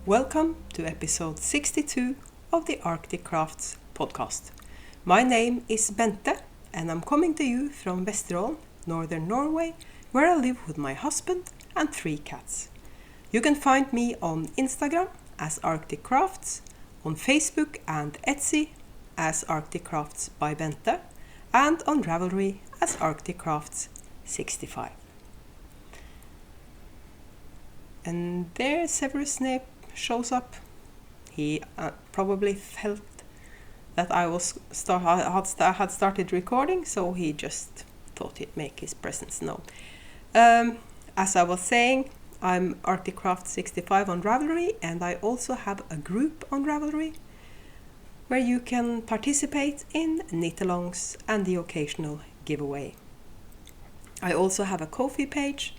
Welcome to episode 62 of the Arctic Crafts podcast. My name is Bente and I'm coming to you from Vesterålen, northern Norway, where I live with my husband and 3 cats. You can find me on Instagram as Arctic Crafts, on Facebook and Etsy as Arctic Crafts by Bente, and on Ravelry as Arctic Crafts 65. And there Severus Snape shows up. He probably felt that I had started recording, so he just thought he'd make his presence known. As I was saying, I'm Arctic Craft 65 on Ravelry, and I also have a group on Ravelry where you can participate in knit-alongs and the occasional giveaway. I also have a Ko-fi page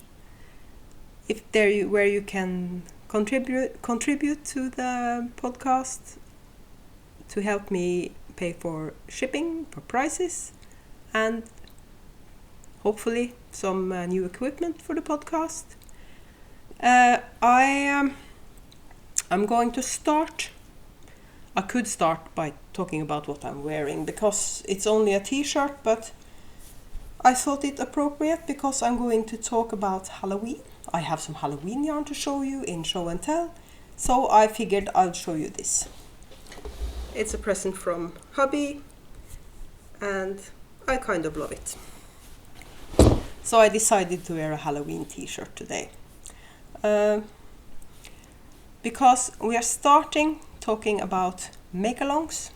where you can contribute to the podcast to help me pay for shipping, for prices, and hopefully some new equipment for the podcast. I'm going to start. I could start by talking about what I'm wearing because it's only a t-shirt, but I thought it appropriate because I'm going to talk about Halloween. I have some Halloween yarn to show you in show and tell, so I figured I'll show you this. It's a present from hubby and I kind of love it. So I decided to wear a Halloween t-shirt today. Because we are starting talking about make-alongs,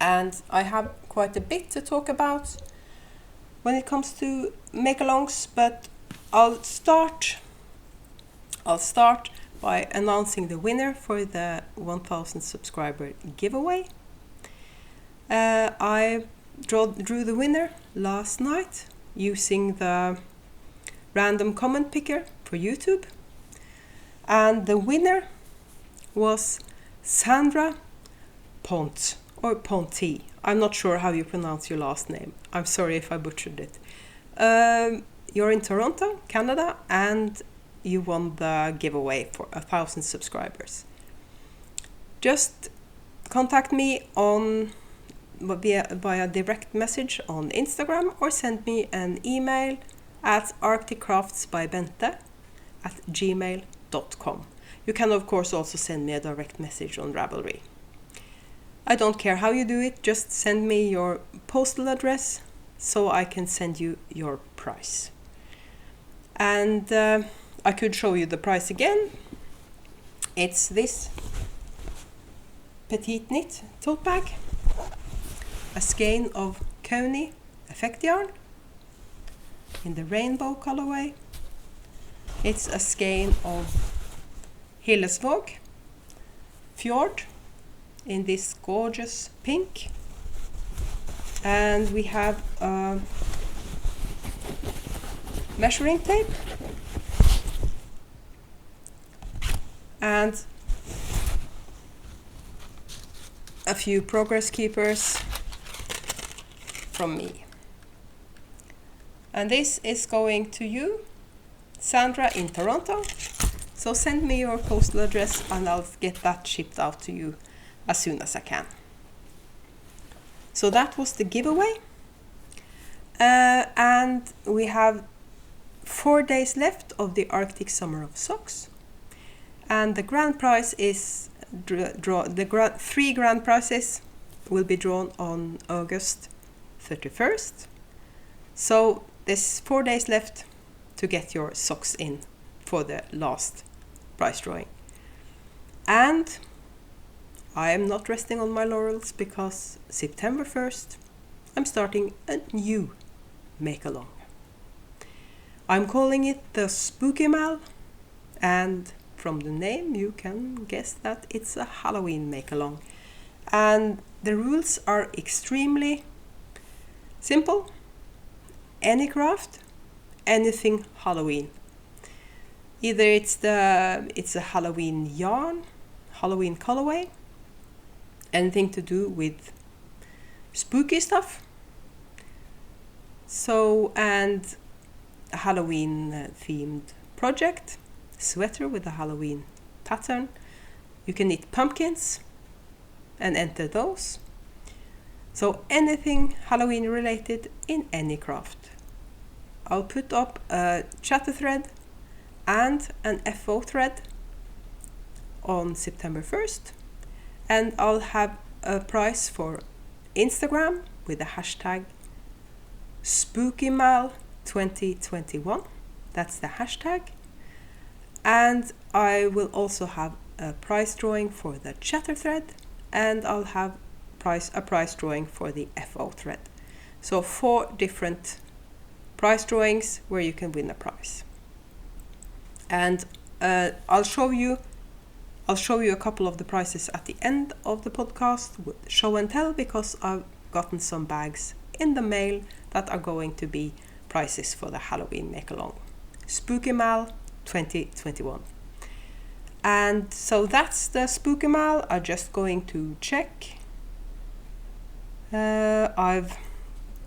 and I have quite a bit to talk about when it comes to make-alongs, but I'll start by announcing the winner for the 1000 subscriber giveaway. I drew the winner last night using the random comment picker for YouTube, and the winner was Sandra Pont or Ponty. I'm not sure how you pronounce your last name. I'm sorry if I butchered it. You're in Toronto, Canada, and you won the giveaway for 1000 subscribers. Just contact me via direct message on Instagram or send me an email at arcticcraftsbybente@gmail.com. You can of course also send me a direct message on Ravelry. I don't care how you do it, just send me your postal address so I can send you your price. And I could show you the price again. It's this petite knit tote bag, a skein of Kauni effect yarn in the rainbow colorway. It's a skein of Hillesvåg Fjord in this gorgeous pink, and we have a measuring tape and a few progress keepers from me. And this is going to you, Sandra in Toronto. So send me your postal address and I'll get that shipped out to you as soon as I can. So that was the giveaway. And we have 4 days left of the Arctic Summer of Socks. And the grand prize is 3 grand prizes will be drawn on August 31st. So there's 4 days left to get your socks in for the last prize drawing. And I am not resting on my laurels because September 1st I'm starting a new make-along. I'm calling it the Spooky Mal, and from the name you can guess that it's a Halloween make-along. And the rules are extremely simple. Any craft, anything Halloween. Either it's a Halloween yarn, Halloween colorway, anything to do with spooky stuff. So, and a Halloween themed project, sweater with a Halloween pattern. You can knit pumpkins and enter those. So anything Halloween related in any craft. I'll put up a chatter thread and an FO thread on September 1st, and I'll have a prize for Instagram with the hashtag SpookyMal2021. That's the hashtag. And I will also have a prize drawing for the chatter thread, and I'll have a prize drawing for the FO thread. So 4 different prize drawings where you can win a prize. And I'll show you a couple of the prizes at the end of the podcast with show and tell, because I've gotten some bags in the mail that are going to be prizes for the Halloween make-along. Spooky Mal 2021. And so that's the Spooky Mal. I'm just going to check. I've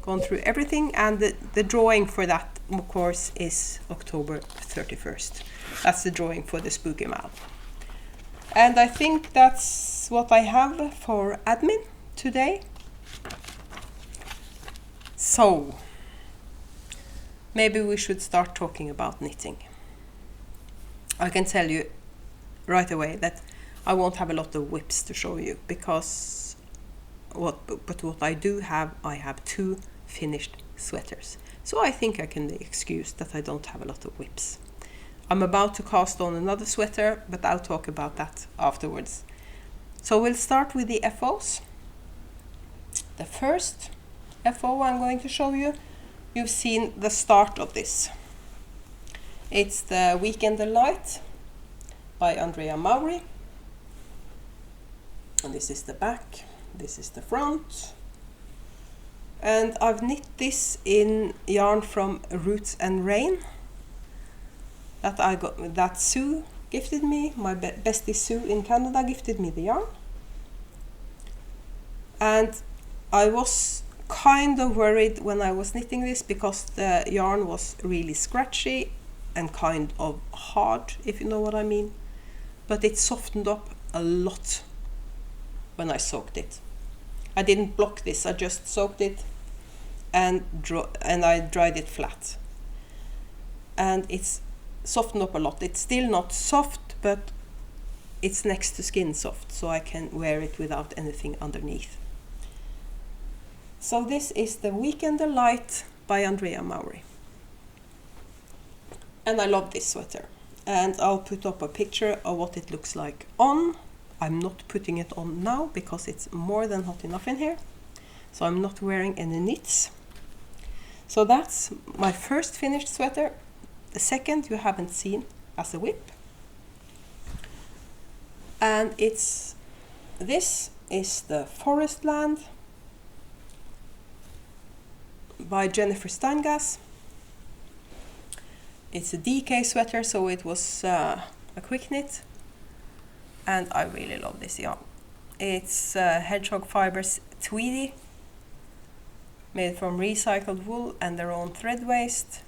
gone through everything, and the drawing for that, of course, is October 31st. That's the drawing for the Spooky Mal. And I think that's what I have for admin today. So, maybe we should start talking about knitting. I can tell you right away that I won't have a lot of whips to show you, because what I do have, I have 2 finished sweaters. So I think I can be excused that I don't have a lot of whips. I'm about to cast on another sweater, but I'll talk about that afterwards. So we'll start with the FOs. The first FO I'm going to show you, you've seen the start of this. It's the Weekend Delight by Andrea Mowry. And this is the back, this is the front. And I've knit this in yarn from Roots and Rain that Sue gifted me. My bestie Sue in Canada gifted me the yarn. And I was kind of worried when I was knitting this, because the yarn was really scratchy and kind of hard, if you know what I mean. But it softened up a lot when I soaked it. I didn't block this, I just soaked it and I dried it flat. And it's softened up a lot. It's still not soft, but it's next to skin soft, so I can wear it without anything underneath. So this is the Weekend Delight by Andrea Mowry. And I love this sweater. And I'll put up a picture of what it looks like on. I'm not putting it on now because it's more than hot enough in here. So I'm not wearing any knits. So that's my first finished sweater. The second you haven't seen as a whip. And this is the Forestland by Jennifer Steingass. It's a DK sweater, so it was a quick knit. And I really love this yarn. It's hedgehog fibers tweedy, made from recycled wool and their own thread waste.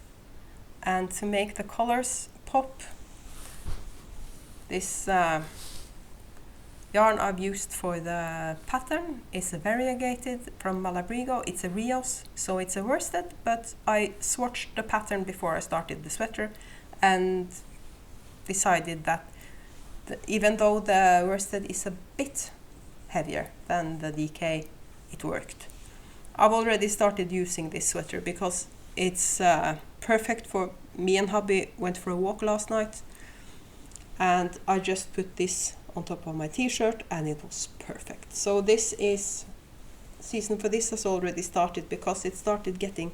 And to make the colors pop, this yarn I've used for the pattern is a variegated from Malabrigo. It's a Rios, so it's a worsted, but I swatched the pattern before I started the sweater and decided that even though the worsted is a bit heavier than the DK, it worked. I've already started using this sweater because it's perfect for me and hubby went for a walk last night, and I just put this on top of my t-shirt and it was perfect. So this is season for this has already started because it started getting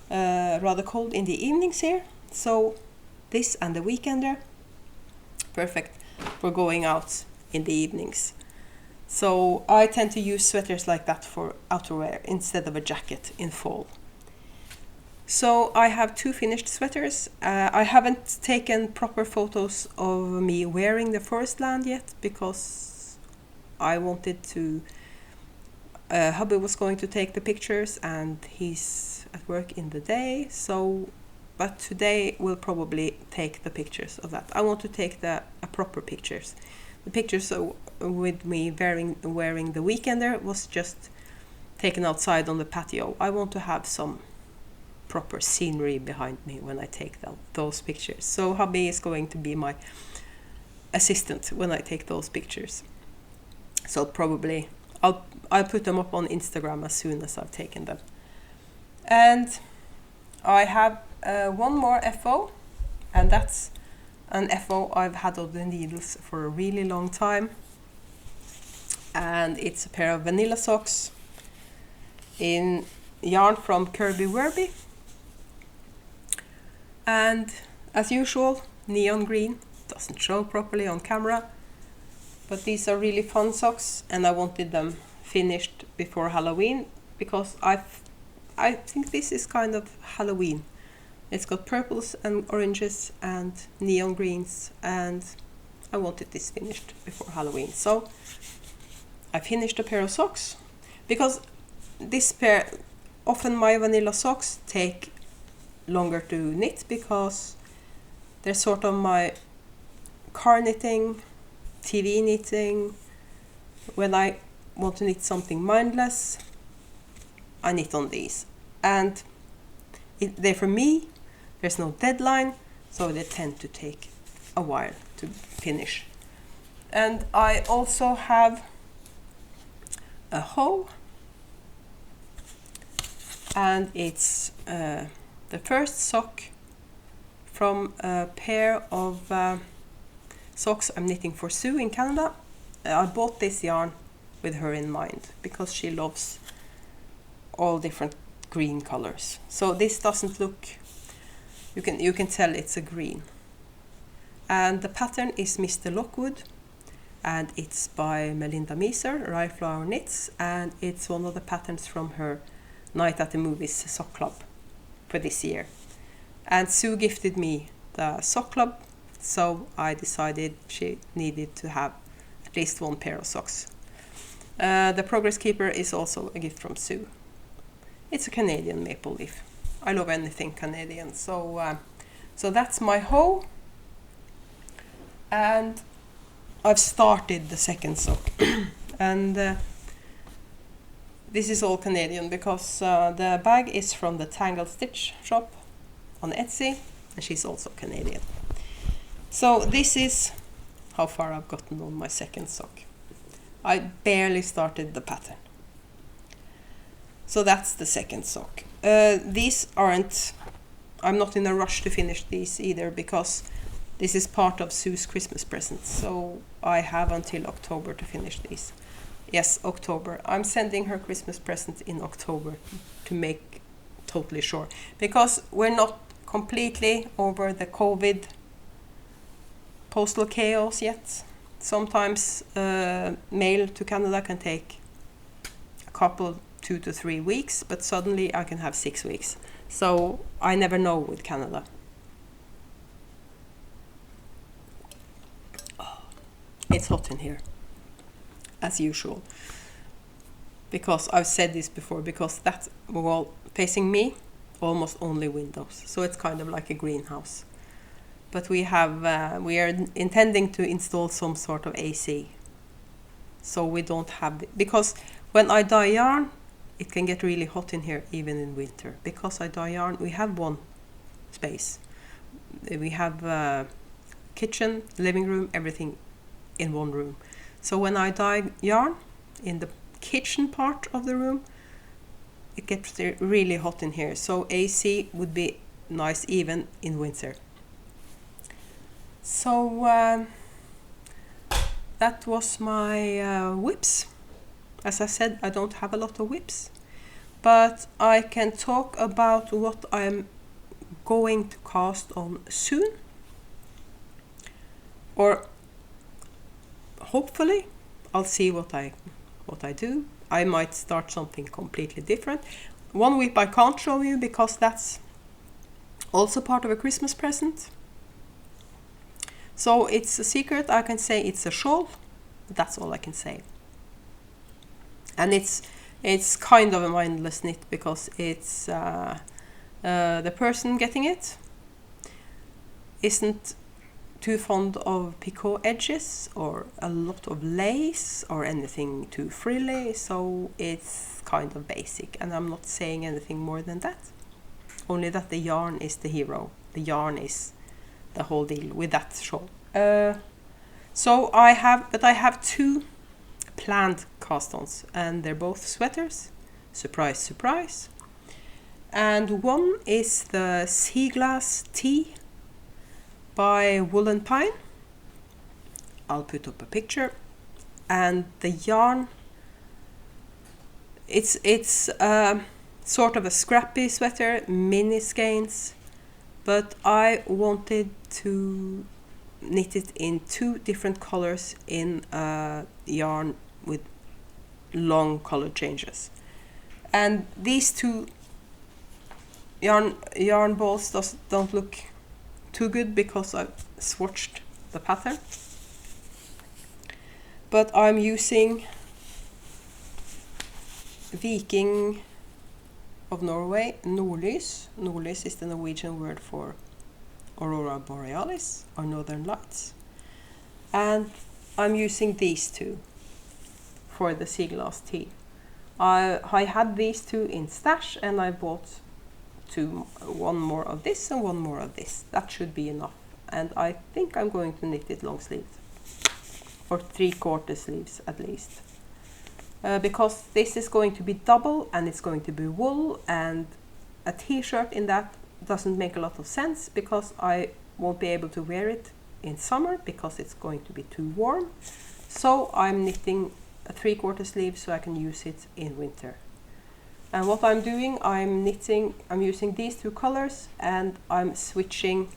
rather cold in the evenings here. So this and the Weekender, perfect for going out in the evenings. So I tend to use sweaters like that for outerwear instead of a jacket in fall. So I have 2 finished sweaters. I haven't taken proper photos of me wearing the Forestland yet because I wanted to... hubby was going to take the pictures and he's at work in the day, so but today we'll probably take the pictures of that. I want to take the proper pictures. The pictures with me wearing the Weekender was just taken outside on the patio. I want to have some proper scenery behind me when I take those pictures. So hubby is going to be my assistant when I take those pictures. So probably I'll put them up on Instagram as soon as I've taken them. And I have one more FO, and that's an FO I've had on the needles for a really long time. And it's a pair of vanilla socks in yarn from Kirby Werby. And as usual, neon green. Doesn't show properly on camera, but these are really fun socks, and I wanted them finished before Halloween because I think this is kind of Halloween. It's got purples and oranges and neon greens, and I wanted this finished before Halloween. So I finished a pair of socks because this pair, often my vanilla socks take longer to knit because they're sort of my car knitting, TV knitting. When I want to knit something mindless, I knit on these. And they're for me, there's no deadline, so they tend to take a while to finish. And I also have a hoe, and it's the first sock from a pair of socks I'm knitting for Sue in Canada. I bought this yarn with her in mind because she loves all different green colors. So this doesn't look, you can tell it's a green. And the pattern is Mr. Lockwood, and it's by Melinda Meeser, rhyFlower Knits, and it's one of the patterns from her Night at the Movies sock club for this year. And Sue gifted me the sock club, so I decided she needed to have at least one pair of socks. The Progress Keeper is also a gift from Sue. It's a Canadian maple leaf. I love anything Canadian, so that's my hoe. And I've started the second sock. And this is all Canadian because the bag is from the Tangled Stitch shop on Etsy, and she's also Canadian. So this is how far I've gotten on my second sock. I barely started the pattern. So that's the second sock. These aren't, I'm not in a rush to finish these either because this is part of Sue's Christmas present. So I have until October to finish these. Yes, October. I'm sending her Christmas present in October to make totally sure. Because we're not completely over the COVID postal chaos yet. Sometimes mail to Canada can take a couple, 2 to 3 weeks, but suddenly I can have 6 weeks. So I never know with Canada. Oh, it's hot in here, as usual. Because I've said this before, because that wall facing me, almost only windows. So it's kind of like a greenhouse. But we are intending to install some sort of AC. So we don't have, because when I dye yarn, it can get really hot in here even in winter. Because I dye yarn, we have one space. We have kitchen, living room, everything in one room. So when I dye yarn in the kitchen part of the room, it gets really hot in here. So AC would be nice even in winter. So that was my whips. As I said, I don't have a lot of whips, but I can talk about what I'm going to cast on soon, or hopefully I'll see what I do. I might start something completely different. One whip I can't show you because that's also part of a Christmas present. So it's a secret. I can say it's a shawl, but that's all I can say. And it's kind of a mindless knit because it's the person getting it isn't too fond of picot edges or a lot of lace or anything too frilly, so it's kind of basic, and I'm not saying anything more than that. Only that the yarn is the hero. The yarn is the whole deal with that shawl. So I have 2 planned cast-ons, and they're both sweaters. Surprise, surprise. And one is the Sea Glass Tea by Woolen Pine. I'll put up a picture. And the yarn, it's sort of a scrappy sweater, mini skeins, but I wanted to knit it in 2 different colors in a yarn with long color changes. And these 2 yarn balls don't look too good because I've swatched the pattern. But I'm using Viking of Norway, Nordlys. Nordlys is the Norwegian word for Aurora Borealis, or Northern Lights. And I'm using these 2 for the Sea Glass Tea. I had these 2 in stash, and I bought 1 more of this and 1 more of this. That should be enough. And I think I'm going to knit it long sleeves, or 3/4 sleeves at least. Because this is going to be double, and it's going to be wool, and a t-shirt in that doesn't make a lot of sense because I won't be able to wear it in summer because it's going to be too warm. So I'm knitting a 3/4 sleeve so I can use it in winter. And what I'm doing, I'm using these 2 colors, and I'm switching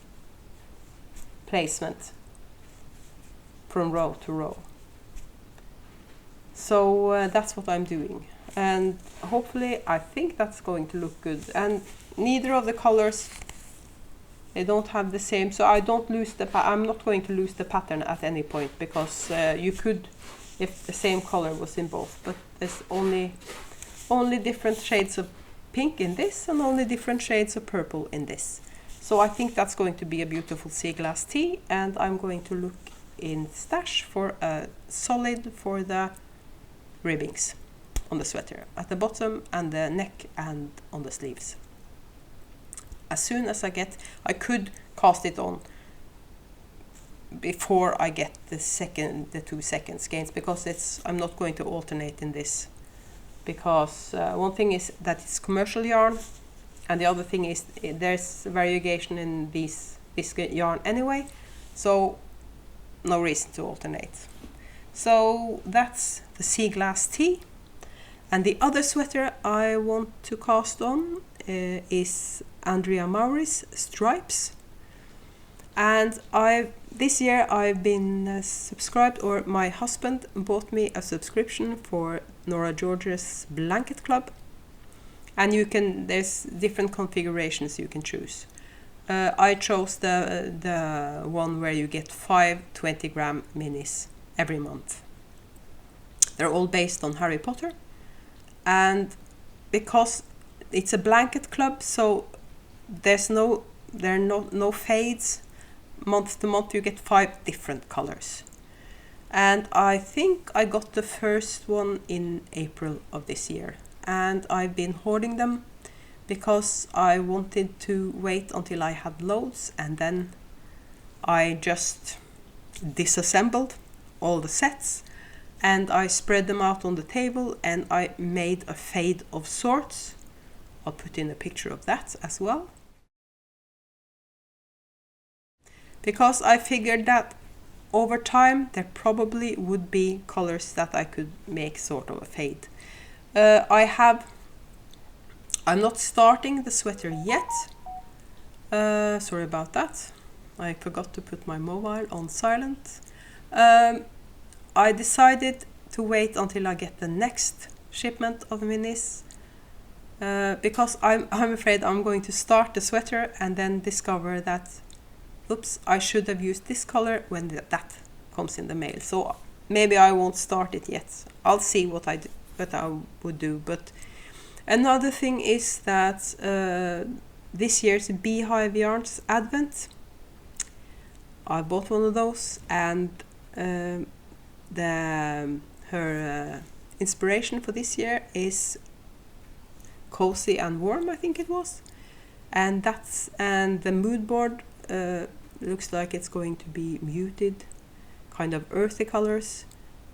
placement from row to row. So that's what I'm doing, and hopefully I think that's going to look good. And neither of the colors, they don't have the same, so I don't lose I'm not going to lose the pattern at any point, because you could if the same color was in both, but there's only different shades of pink in this and only different shades of purple in this. So I think that's going to be a beautiful Sea Glass Tea, and I'm going to look in stash for a solid for the ribbings on the sweater at the bottom and the neck and on the sleeves. As soon as I could cast it on before I get the 2 second skeins, because I'm not going to alternate in this, because one thing is that it's commercial yarn, and the other thing is there's variegation in this yarn anyway, so no reason to alternate. So that's the Sea Glass Tea. And the other sweater I want to cast on is Andrea Maurice Stripes. And this year I've been subscribed, or my husband bought me a subscription for Nora George's Blanket Club. And there's different configurations you can choose. I chose the one where you get 5 20-gram minis every month. They're all based on Harry Potter, and because it's a blanket club, so there are no fades. Month to month you get 5 different colors, and I think I got the first one in April of this year, and I've been hoarding them because I wanted to wait until I had loads, and then I just disassembled all the sets and I spread them out on the table, and I made a fade of sorts. I'll put in a picture of that as well, because I figured that over time there probably would be colors that I could make sort of a fade. I'm not starting the sweater yet. Sorry about that. I forgot to put my mobile on silent. I decided to wait until I get the next shipment of minis, because I'm afraid I'm going to start the sweater and then discover that, oops, I should have used this color when that comes in the mail. So maybe I won't start it yet. I'll see what I would do. But another thing is that this year's Beehive Yarns Advent I bought one of those, and her inspiration for this year is cozy and warm, I think it was, and the mood board looks like it's going to be muted, kind of earthy colors,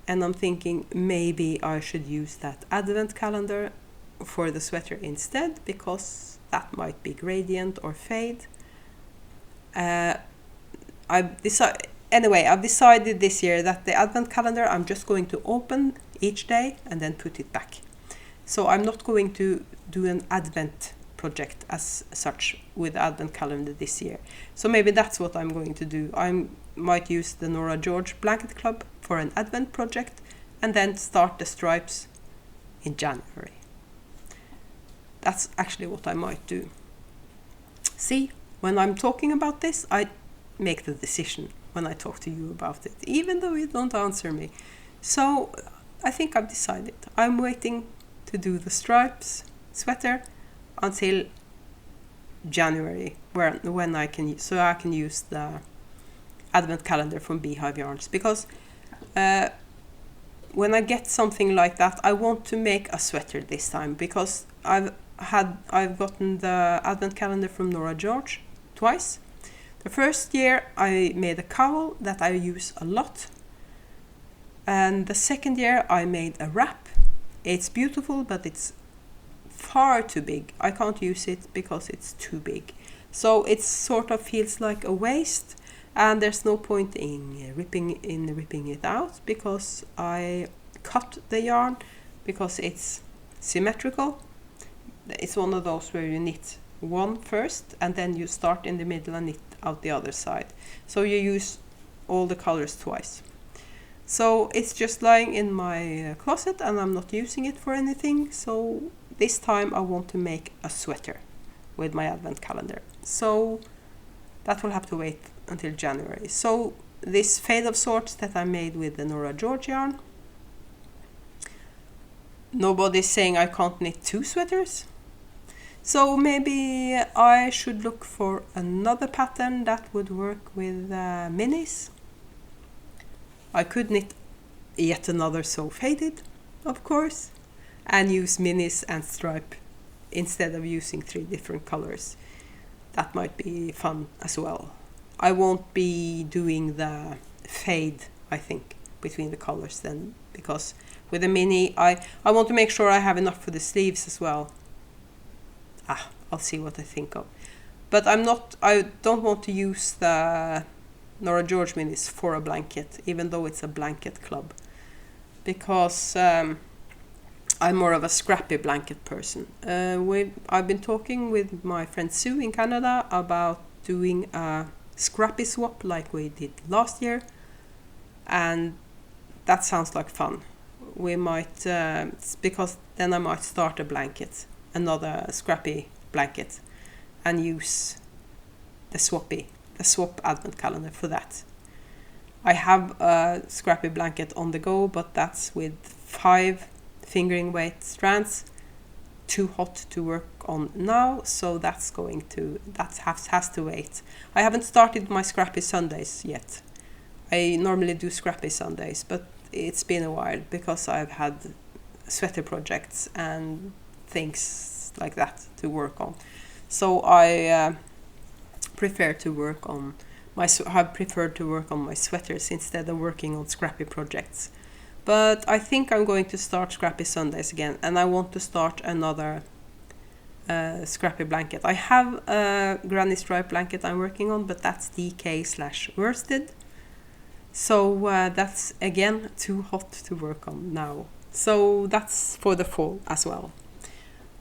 and I'm thinking maybe I should use that advent calendar for the sweater instead, because that might be gradient or fade. I've decided this year that the advent calendar I'm just going to open each day and then put it back. So I'm not going to do an advent project as such with the advent calendar this year. So maybe that's what I'm going to do. I might use the Nora George Blanket Club for an advent project and then start the stripes in January. That's actually what I might do. See, when I'm talking about this, I make the decision when I talk to you about it, even though you don't answer me. So I think I've decided. I'm waiting to do the stripes sweater until January, when I can use the advent calendar from Beehive Yarns, because when I get something like that, I want to make a sweater this time, because I've gotten the advent calendar from Nora George twice. The first year I made a cowl that I use a lot, and the second year I made a wrap. It's beautiful, but it's far too big. I can't use it because it's too big. So it sort of feels like a waste, and there's no point in ripping it out, because I cut the yarn because it's symmetrical. It's one of those where you knit one first and then you start in the middle and knit out the other side. So you use all the colors twice. So it's just lying in my closet and I'm not using it for anything. So this time I want to make a sweater with my advent calendar. So that will have to wait until January. So this fade of sorts that I made with the Nora George yarn, nobody's saying I can't knit 2 sweaters. So maybe I should look for another pattern that would work with minis. I could knit yet another So Faded, of course, and use minis and stripe instead of using 3 different colors. That might be fun as well. I won't be doing the fade, I think, between the colors then, because with a mini I want to make sure I have enough for the sleeves as well. I'll see what I think of. But I don't want to use the Nora George minis for a blanket, even though it's a blanket club, because I'm more of a scrappy blanket person. I've been talking with my friend Sue in Canada about doing a scrappy swap like we did last year, and that sounds like fun. We might, because then I might start a blanket, another scrappy blanket, and use the swap advent calendar for that. I have a scrappy blanket on the go, but that's with 5 fingering weight strands, too hot to work on now, so that has to wait. I haven't started my scrappy Sundays yet. I normally do scrappy Sundays, but it's been a while because I've had sweater projects and things like that to work on. So I preferred to work on my sweaters instead of working on scrappy projects. But I think I'm going to start scrappy Sundays again, and I want to start another scrappy blanket. I have a granny stripe blanket I'm working on, but that's DK/worsted. So that's again too hot to work on now. So that's for the fall as well.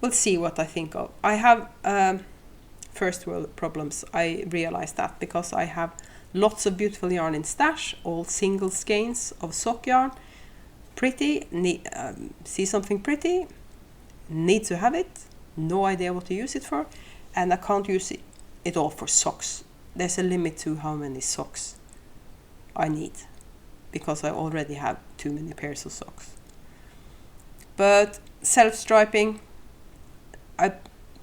We'll see what I think of. I have first world problems. I realize that because I have lots of beautiful yarn in stash, all single skeins of sock yarn. Pretty, see something pretty, need to have it, no idea what to use it for, and I can't use it all for socks. There's a limit to how many socks I need, because I already have too many pairs of socks. But self-striping,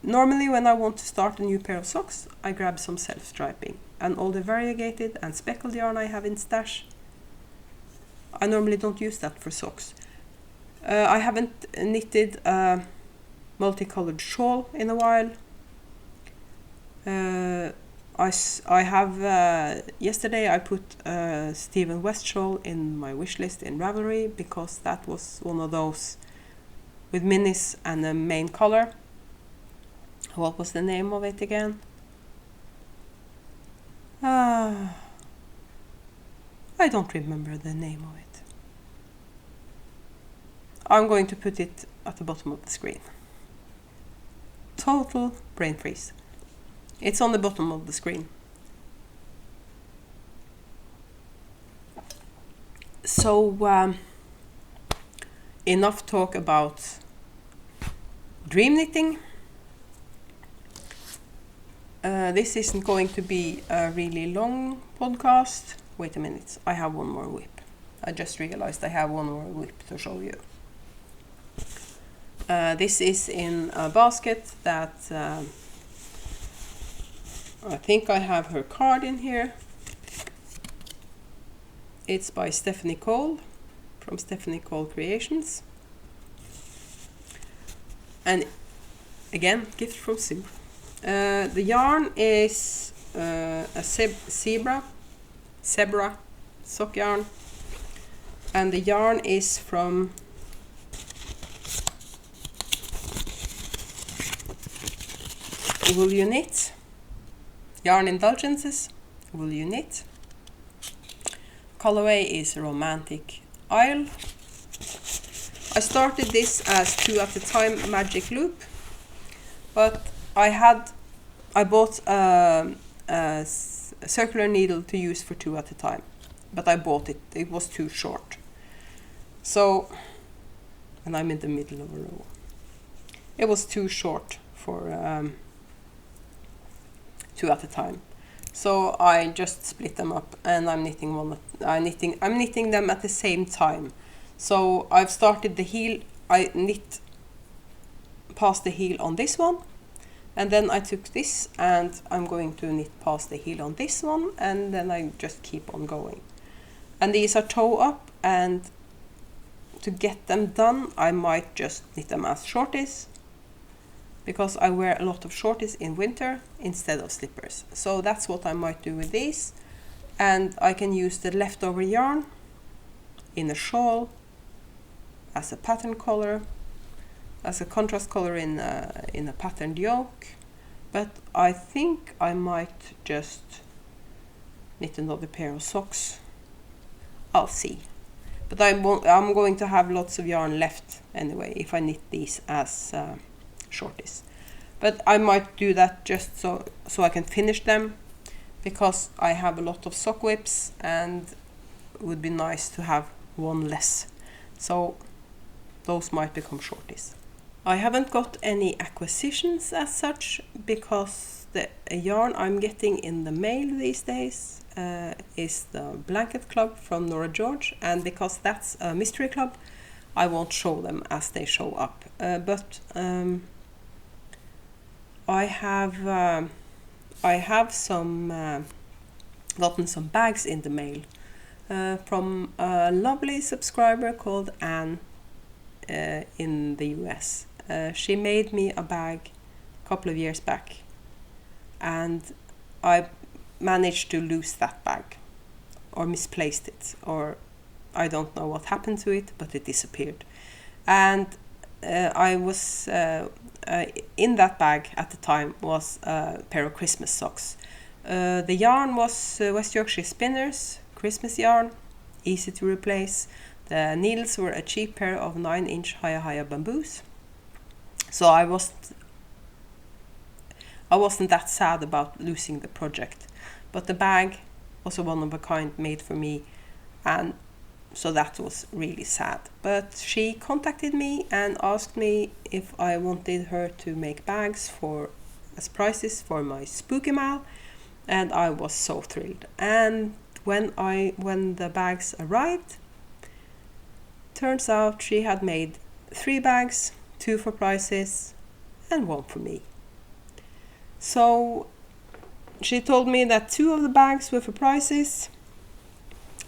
normally when I want to start a new pair of socks, I grab some self-striping. and all the variegated and speckled yarn I have in stash. I normally don't use that for socks. I haven't knitted a multicolored shawl in a while. I have yesterday I put Stephen West shawl in my wish list in Ravelry because that was one of those with minis and a main color. What was the name of it again? I don't remember the name of it. I'm going to put it at the bottom of the screen. Total brain freeze. It's on the bottom of the screen. So enough talk about dream knitting. This isn't going to be a really long podcast. Wait a minute, I have one more whip. I just realized I have one more whip to show you. This is in a basket that I think I have her card in here. It's by Stephanie Cole from Stephanie Cole Creations. And again, gift from Sue. The yarn is a zebra sock yarn, and the yarn is from Will You Knit? Yarn Indulgences, Will You Knit? Colorway is Romantic Isle. I started this as 2 at a time magic loop, but I bought a circular needle to use for 2 at a time, but I bought it. It was too short. So, and I'm in the middle of a row. It was too short for 2 at a time. So I just split them up, and I'm knitting I'm knitting them at the same time. So I've started the heel. I knit past the heel on this one, and then I took this and I'm going to knit past the heel on this one, and then I just keep on going. And these are toe up, and to get them done I might just knit them as shorties, because I wear a lot of shorties in winter instead of slippers. So that's what I might do with these. And I can use the leftover yarn in a shawl, as a pattern color, as a contrast color in a patterned yoke. But I think I might just knit another pair of socks. I'll see. But I'm going to have lots of yarn left anyway if I knit these as shorties. But I might do that just so I can finish them, because I have a lot of sock whips and it would be nice to have one less. So those might become shorties. I haven't got any acquisitions as such, because the yarn I'm getting in the mail these days is the Blanket Club from Nora George, and because that's a mystery club I won't show them as they show up. But I have some gotten some bags in the mail from a lovely subscriber called Anne in the US. She made me a bag a couple of years back, and I managed to lose that bag, or misplaced it, or I don't know what happened to it, but it disappeared. And I was in that bag at the time was a pair of Christmas socks. The yarn was West Yorkshire Spinners Christmas yarn, easy to replace. The needles were a cheap pair of 9-inch Haya bamboos. So I wasn't that sad about losing the project, but the bag was a one of a kind made for me, and so that was really sad. But she contacted me and asked me if I wanted her to make bags as prizes for my spooky mail, and I was so thrilled. And when the bags arrived, turns out she had made 3 bags, 2 for prizes and 1 for me. So she told me that 2 of the bags were for prices.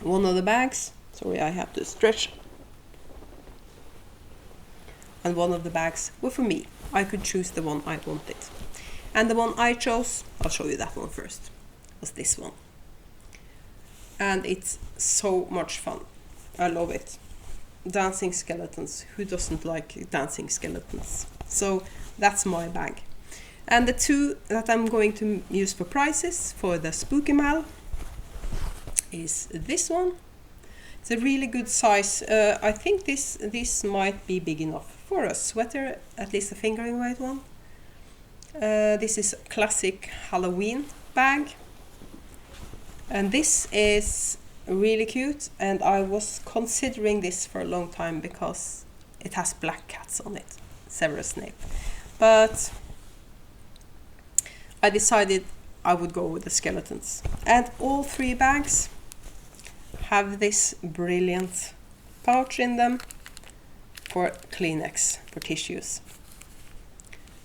One of the bags, sorry, I have to stretch. And one of the bags were for me. I could choose the one I wanted. And the one I chose, I'll show you that one first, was this one. And it's so much fun. I love it. Dancing skeletons. Who doesn't like dancing skeletons? So that's my bag. And the 2 that I'm going to use for prizes for the Spooky Mal is this one. It's a really good size. I think this might be big enough for a sweater, at least a fingering weight one. This is a classic Halloween bag. And this is really cute, and I was considering this for a long time because it has black cats on it, Severus Snape. But I decided I would go with the skeletons. And all 3 bags have this brilliant pouch in them for Kleenex, for tissues.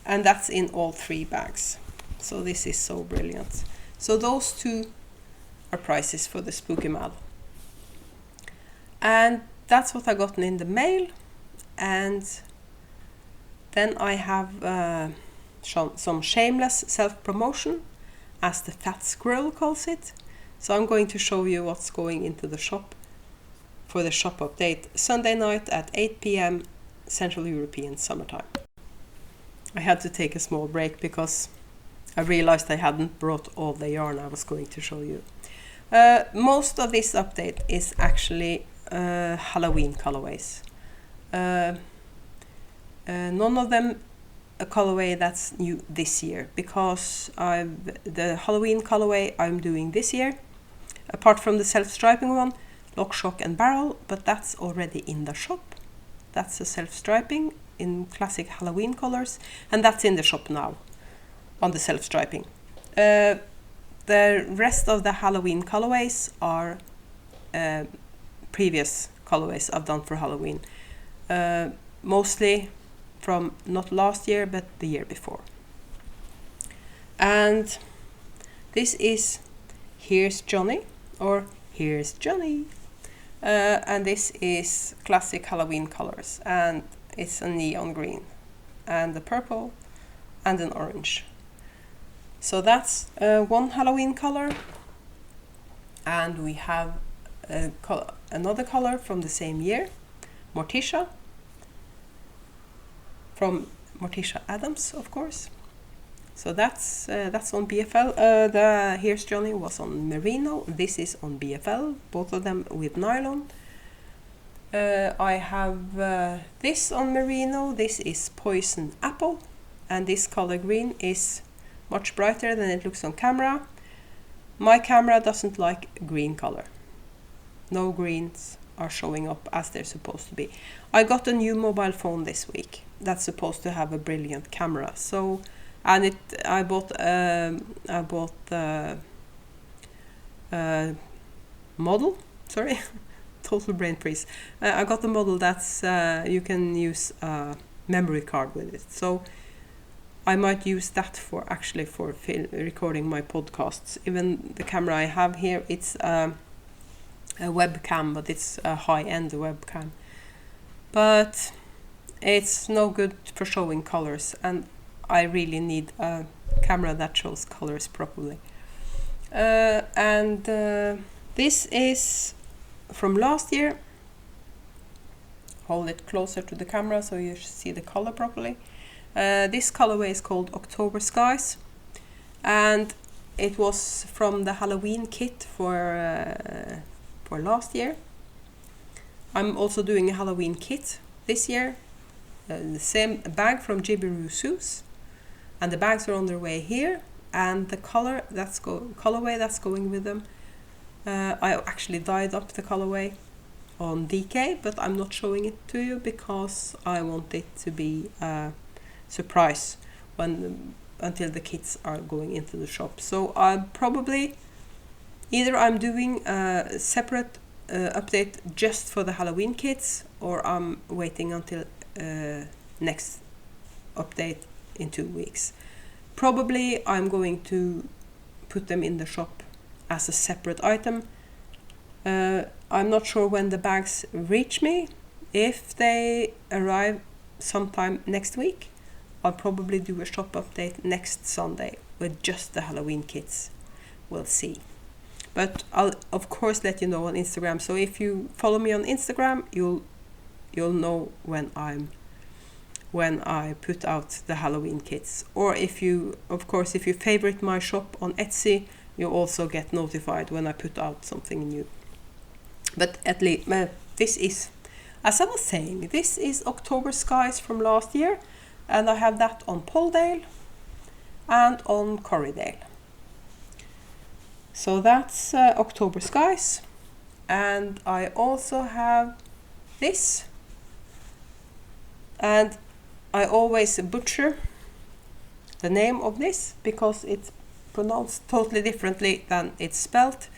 And that's in all 3 bags. So this is so brilliant. So those 2 are prices for the Spooky Mal. And that's what I gotten in the mail. And then I have some shameless self-promotion, as the fat squirrel calls it. So I'm going to show you what's going into the shop for the shop update Sunday night at 8 p.m. Central European summertime. I had to take a small break because I realized I hadn't brought all the yarn I was going to show you. Most of this update is actually Halloween colorways. None of them a colorway that's new this year, because the Halloween colorway I'm doing this year, apart from the self-striping one, lock, shock and barrel, but that's already in the shop. That's a self-striping in classic Halloween colors, and that's in the shop now on the self-striping. The rest of the Halloween colorways are previous colorways I've done for Halloween, mostly from not last year but the year before. And this is Here's Johnny, or Here's Johnny, and this is classic Halloween colors, and it's a neon green and a purple and an orange. So that's one Halloween color, and we have another color from the same year, Morticia, from Morticia Adams, of course. So that's on BFL. The Here's Johnny was on Merino. This is on BFL, both of them with nylon. I have this on Merino. This is Poison Apple, and this color green is much brighter than it looks on camera. My camera doesn't like green color. No greens are showing up as they're supposed to be. I got a new mobile phone this week that's supposed to have a brilliant camera. So, and I bought the model. Sorry, total brain freeze. I got the model that's you can use a memory card with it. So I might use that for recording my podcasts. Even the camera I have here, it's a webcam, but it's a high-end webcam. But it's no good for showing colors, and I really need a camera that shows colors properly. This is from last year. Hold it closer to the camera so you see the color properly. This colorway is called October Skies, and it was from the Halloween kit for last year. I'm also doing a Halloween kit this year. The same bag from Jibberoo Shoes, and the bags are on their way here. And the colorway that's going with them, I actually dyed up the colorway on DK, but I'm not showing it to you because I want it to be a surprise until the kits are going into the shop. So I'm probably I'm doing a separate update just for the Halloween kits, or I'm waiting until next update in 2 weeks. Probably I'm going to put them in the shop as a separate item. I'm not sure when the bags reach me. If they arrive sometime next week, I'll probably do a shop update next Sunday with just the Halloween kits. We'll see. But I'll of course let you know on Instagram. So if you follow me on Instagram, you'll know when I put out the Halloween kits. Or if you favorite my shop on Etsy, you also get notified when I put out something new. But at least this is, as I was saying, this is October Skies from last year, and I have that on Polldale and on Corriedale. So that's October Skies, and I also have this, and I always butcher the name of this because it's pronounced totally differently than it's spelled,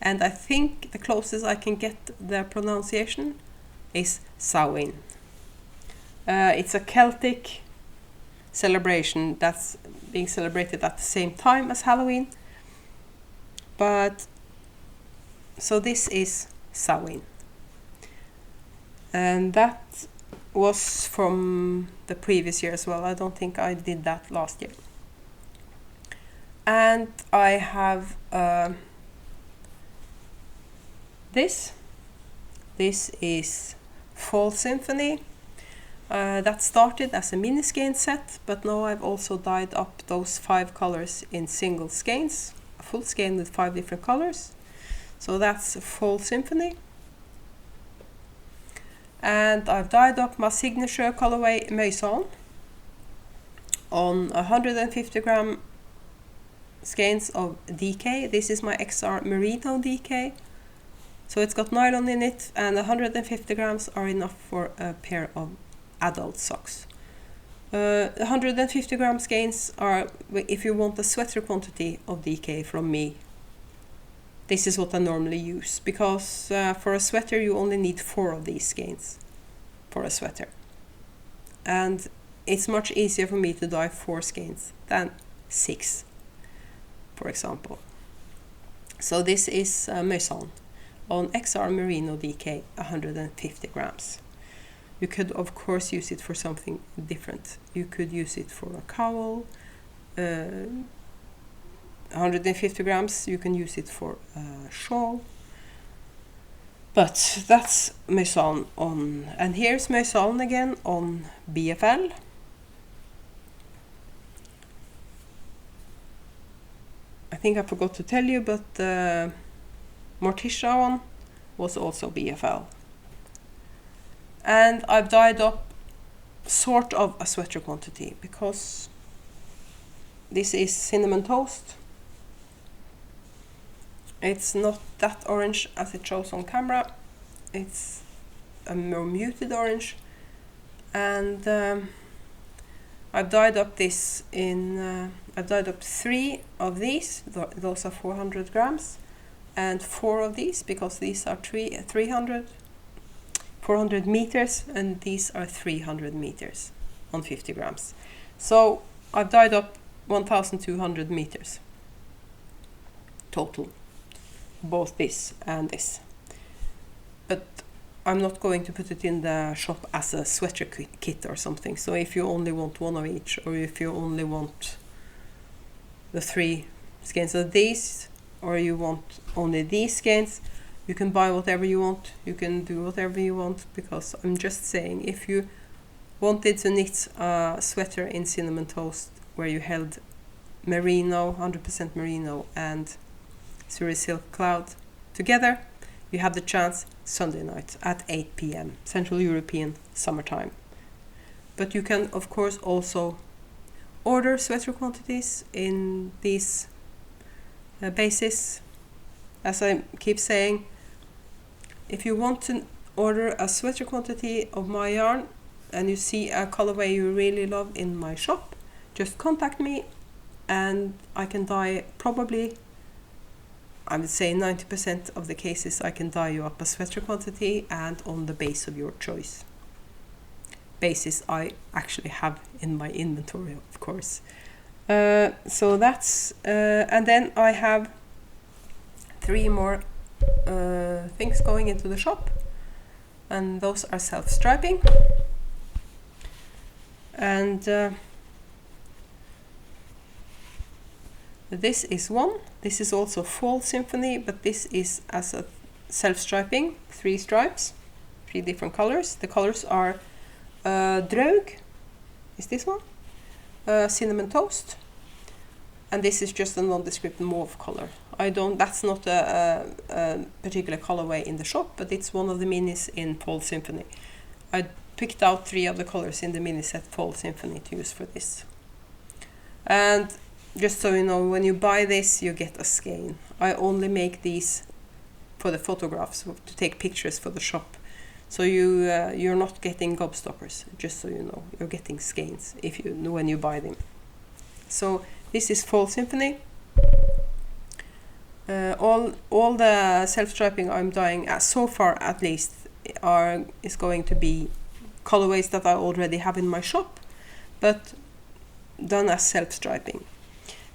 and I think the closest I can get the pronunciation is Sowing. It's a Celtic celebration that's being celebrated at the same time as Halloween. But so this is Sowing, and that was from the previous year as well. I don't think I did that last year. And I have this is Fall Symphony. That started as a mini skein set, but now I've also dyed up those 5 colors in single skeins, a full skein with 5 different colors. So that's Fall Symphony. And I've dyed up my signature colorway Maison on 150 gram skeins of DK. This is my XR Merino DK. So it's got nylon in it, and 150 grams are enough for a pair of adult socks. 150 gram skeins are, if you want a sweater quantity of DK from me, this is what I normally use, because for a sweater you only need 4 of these skeins for a sweater. And it's much easier for me to dye 4 skeins than 6, for example. So this is Maison on XR Merino DK 150 grams. You could of course use it for something different. You could use it for a cowl. 150 grams, you can use it for a shawl. But that's Maison on, and here's Maison again on BFL. I think I forgot to tell you, but the Morticia one was also BFL. And I've dyed up sort of a sweater quantity, because this is Cinnamon Toast. It's not that orange as it shows on camera. It's a more muted orange, and I've dyed up this in. I've dyed up 3 of these. Those are 400 grams, and 4 of these, because these are 400 meters, and these are 300 meters on 50 grams. So I've dyed up 1,200 meters total, both this and this. But I'm not going to put it in the shop as a sweater kit or something. So if you only want 1 of each, or if you only want the 3 skeins of these, or you want only these skeins, you can buy whatever you want. You can do whatever you want, because I'm just saying, if you wanted to knit a sweater in Cinnamon Toast where you held merino, 100% merino, and Surrey Silk Cloud together, you have the chance Sunday night at 8 p.m. Central European summertime. But you can of course also order sweater quantities in these bases. As I keep saying, if you want to order a sweater quantity of my yarn and you see a colorway you really love in my shop, just contact me and I can dye, probably I would say 90% of the cases I can dye you up a sweater quantity, and on the base of your choice. Bases I actually have in my inventory, of course. So that's and then I have 3 more things going into the shop, and those are self-striping. And this is one. This is also Fall Symphony, but this is as a self-striping, 3 stripes, 3 different colors. The colors are Draug, is this one, Cinnamon Toast, and this is just a nondescript mauve color. That's not a particular colorway in the shop, but it's one of the minis in Fall Symphony. I picked out 3 of the colors in the mini set Fall Symphony to use for this. And just so you know, when you buy this, you get a skein. I only make these for the photographs, to take pictures for the shop. So you're not getting gobstoppers, just so you know. You're getting skeins when you buy them. So this is Fall Symphony. All the self-striping I'm dyeing, so far at least, is going to be colorways that I already have in my shop, but done as self-striping.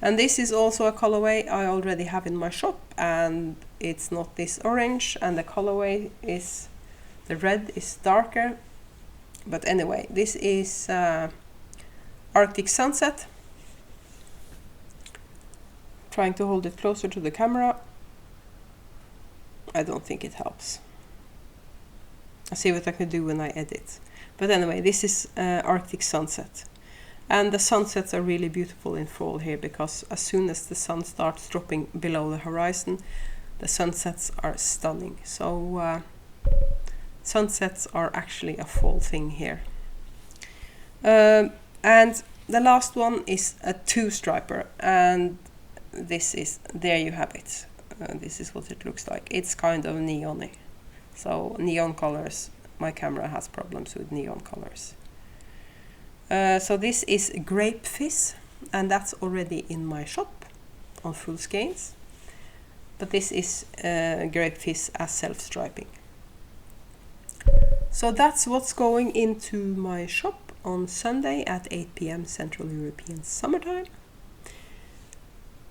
And this is also a colorway I already have in my shop, and it's not this orange, and the colorway is, the red is darker. But anyway, this is Arctic Sunset. Trying to hold it closer to the camera. I don't think it helps. I'll see what I can do when I edit. But anyway, this is Arctic Sunset. And the sunsets are really beautiful in fall here, because as soon as the sun starts dropping below the horizon, the sunsets are stunning. So sunsets are actually a fall thing here. And the last one is a 2-striper, and this is, there you have it. This is what it looks like. It's kind of neon-y. So neon colors, my camera has problems with neon colors. So this is Grape Fish, and that's already in my shop on full skeins. But this is Grape Fish as self-striping. So that's what's going into my shop on Sunday at 8 p.m. Central European Summertime.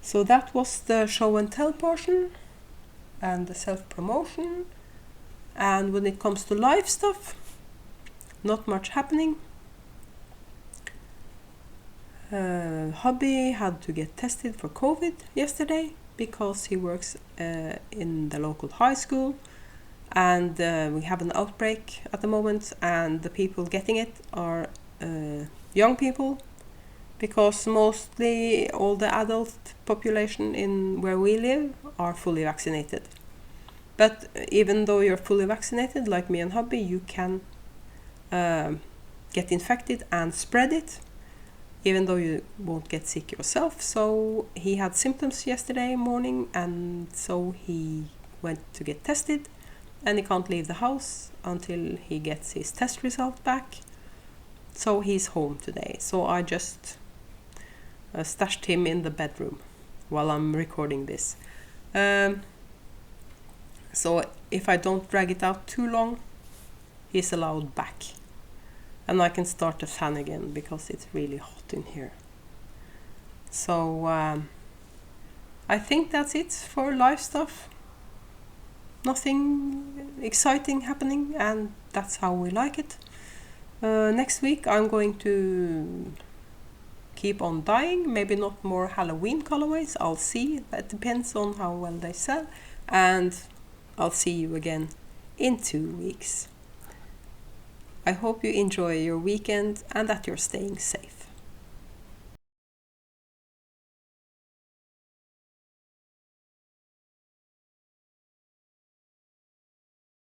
So that was the show and tell portion and the self-promotion. And when it comes to live stuff, not much happening. Hubby had to get tested for COVID yesterday because he works in the local high school, and we have an outbreak at the moment, and the people getting it are young people, because mostly all the adult population in where we live are fully vaccinated. But even though you're fully vaccinated, like me and hubby, you can get infected and spread it, even though you won't get sick yourself. So he had symptoms yesterday morning, and so he went to get tested, and he can't leave the house until he gets his test result back. So he's home today. So I just stashed him in the bedroom while I'm recording this. So if I don't drag it out too long, he's allowed back. And I can start the fan again because it's really hot in here. So I think that's it for live stuff. Nothing exciting happening, and that's how we like it. Next week I'm going to keep on dyeing, maybe not more Halloween colorways, I'll see. That depends on how well they sell. And I'll see you again in 2 weeks. I hope you enjoy your weekend and that you're staying safe.